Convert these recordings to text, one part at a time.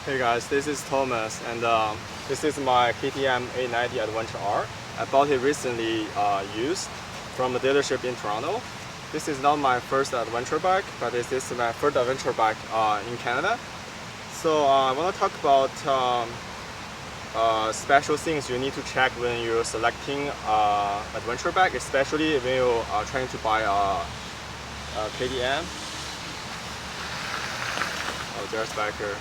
Hey guys, this is Thomas, and this is my KTM 890 Adventure R. I bought it recently used from a dealership in Toronto. This is not my first adventure bike, but this is my first adventure bike in Canada. So I want to talk about special things you need to check when you're selecting adventure bike, especially when you're trying to buy a KTM. Oh, there's back here.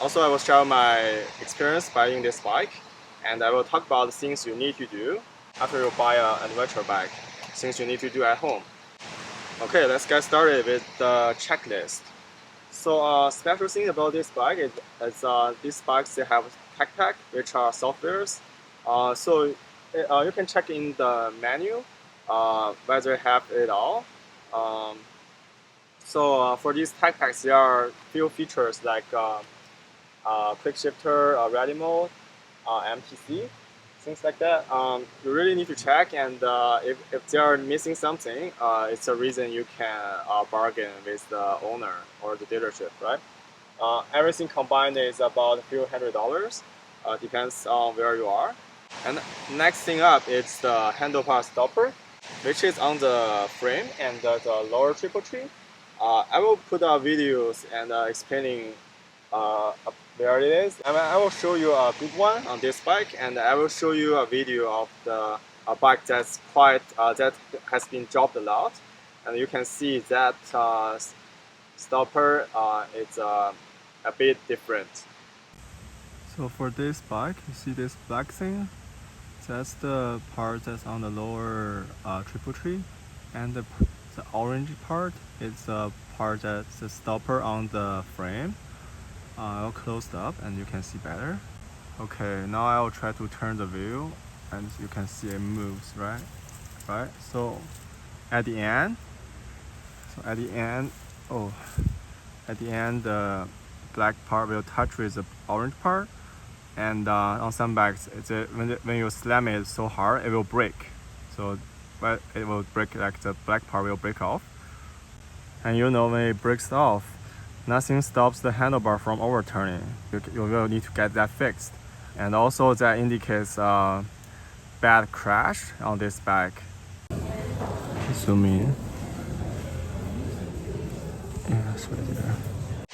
Also, I will share my experience buying this bike, and I will talk about the things you need to do after you buy an adventure bike, things you need to do at home. Okay, let's get started with the checklist. So, special thing about this bike is these bikes they have tech pack, which are softwares. You can check in the menu whether you have it all. Um, for these tech packs, there are few features like quick shifter, ready mode, MTC, things like that. You really need to check, and if they are missing something, it's a reason you can bargain with the owner or the dealership, right? Everything combined is about a few $100. Depends on where you are. And next thing up is the handlebar stopper, which is on the frame and the lower triple tree. I will put out videos and explaining where it is. I will show you a good one on this bike, and I will show you a video of the bike that's that has been dropped a lot, and you can see that stopper is a bit different. So for this bike, you see this black thing? That's the part that's on the lower triple tree, and the orange part is the part that's the stopper on the frame. I'll close it up and you can see better. Okay, now I'll try to turn the view, and you can see it moves, right? Right. So at the end, oh, at the end, the black part will touch with the orange part, and on some bikes, when you slam it so hard, it will break. So, but it will break, like the black part will break off. And when it breaks off, nothing stops the handlebar from overturning. You will need to get that fixed. And also that indicates bad crash on this bike. Zoom in. Yeah, it's right there.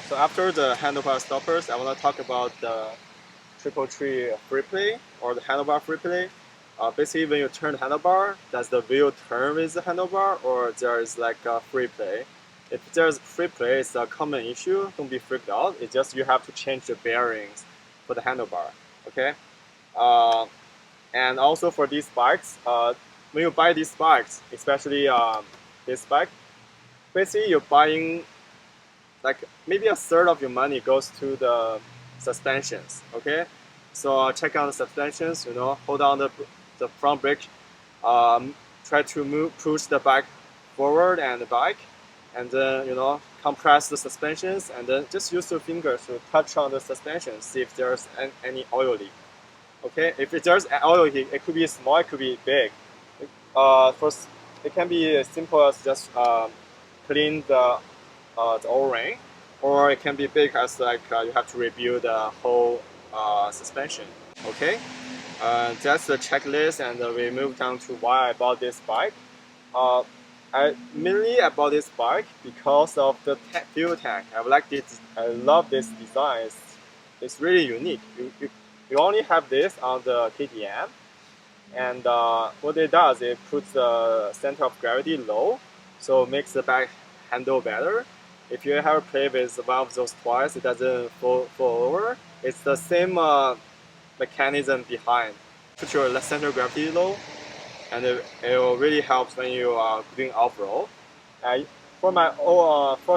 So after the handlebar stoppers, I want to talk about the triple tree free play or the handlebar free play. Basically, when you turn the handlebar, does the wheel turn with the handlebar, or there is like a free play? If there's free play, it's a common issue. Don't be freaked out. It's just you have to change the bearings for the handlebar. Okay. And also for these bikes, when you buy these bikes, especially this bike, basically you're buying like maybe a third of your money goes to the suspensions. Okay. So check out the suspensions. Hold on the front brake. Try to push the bike forward and back, and then compress the suspensions, and then just use your fingers to touch on the suspension, see if there's any oil leak. Okay, if there's an oil leak, it could be small, it could be big. First, it can be as simple as just clean the O-ring, or it can be big as like you have to rebuild the whole suspension. Okay, that's the checklist, and we move down to why I bought this bike. I bought this bike because of the fuel tank. I love this design. It's really unique. You only have this on the KTM, and what it does, it puts the center of gravity low, so it makes the bike handle better. If you ever play with one of those toys, it doesn't fall over. It's the same mechanism behind. Put your center of gravity low, and it will really help when you are doing off-road. For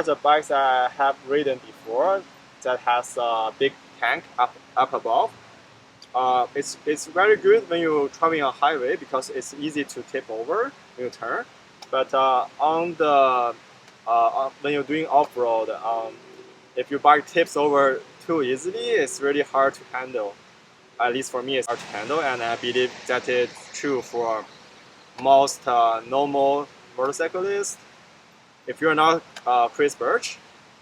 the bikes I have ridden before that has a big tank up above, it's very good when you're traveling on highway because it's easy to tip over when you turn. But when you're doing off-road, if your bike tips over too easily, it's really hard to handle. At least for me, it's hard to handle, and I believe that it's true for most normal motorcyclists. If you're not Chris Birch,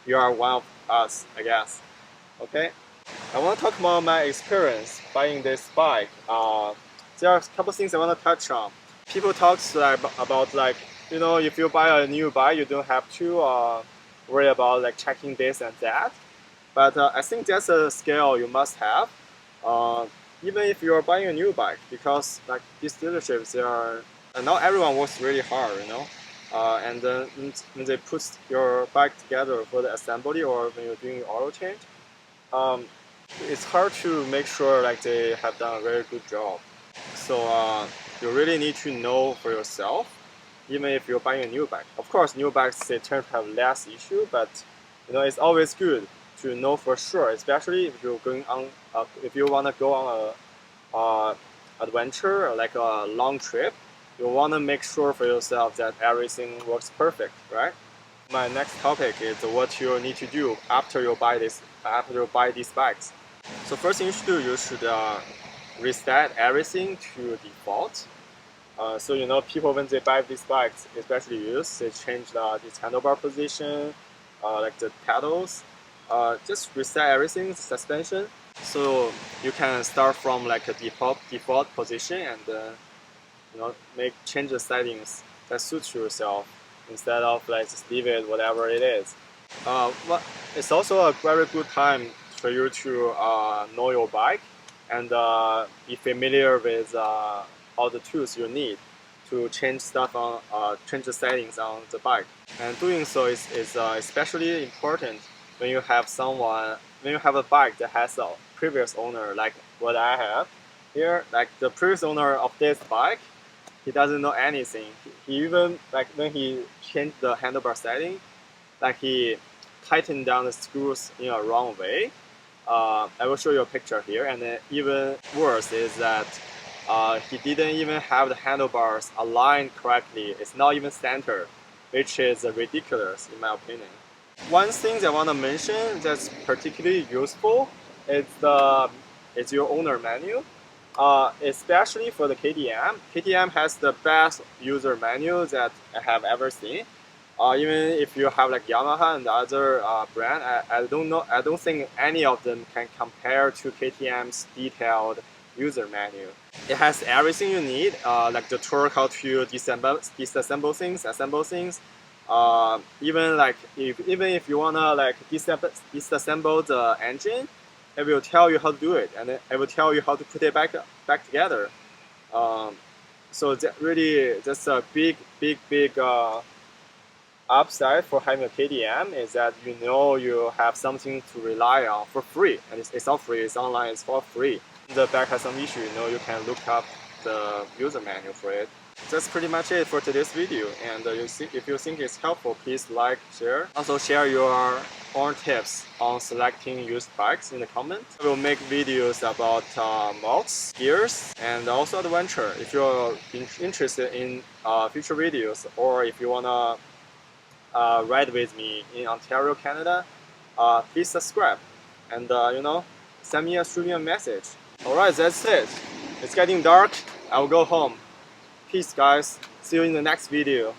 you are one of us, I guess. Okay, I want to talk about my experience buying this bike. There are a couple things I want to touch on. People talk like, about like, you know, if you buy a new bike, you don't have to worry about like checking this and that. But I think that's a skill you must have, uh, even if you are buying a new bike, because like these dealerships, they are not everyone works really hard, you know, and then when they put your bike together for the assembly or when you're doing auto change, um, it's hard to make sure like they have done a very good job. So you really need to know for yourself, even if you're buying a new bike. Of course, new bikes they tend to have less issue, but you know it's always good to know for sure, especially if you're going on, if you want to go on a adventure or like a long trip. You want to make sure for yourself that everything works perfect, right? My next topic is what you need to do after you buy these bikes. So first thing you should do, you should reset everything to default. So you know, people when they buy these bikes, especially used, they change this handlebar position, like the pedals. Just reset everything, suspension. So you can start from like a default position and you know change the settings that suits yourself instead of like just leave it whatever it is. But it's also a very good time for you to know your bike and be familiar with all the tools you need to change stuff on change the settings on the bike. And doing so is especially important when you have a bike that has a previous owner like what I have here. Like the previous owner of this bike, he doesn't know anything. He even like when he changed the handlebar setting, like he tightened down the screws in a wrong way. I will show you a picture here, and then even worse is that he didn't even have the handlebars aligned correctly. It's not even centered, which is ridiculous in my opinion. One thing that I want to mention that's particularly useful is your owner menu. Especially for the KTM. KTM has the best user menu that I have ever seen. Even if you have like Yamaha and other brand, I don't think any of them can compare to KTM's detailed user menu. It has everything you need, like the torque, how to disassemble things, assemble things. Even like even if you wanna like disassemble the engine, it will tell you how to do it, and it will tell you how to put it back together. So that's a big upside for having a KTM is that you know you have something to rely on for free, and it's all free. It's online. It's for free. If the bike has some issue, you know you can look up the user manual for it. That's pretty much it for today's video, and if you think it's helpful, please like, share. Also share your own tips on selecting used bikes in the comments. I will make videos about mods, gears, and also adventure. If you're interested in future videos, or if you wanna ride with me in Ontario, Canada, please subscribe and you know, shoot me a message. Alright, that's it. It's getting dark. I'll go home. Peace guys. See you in the next video.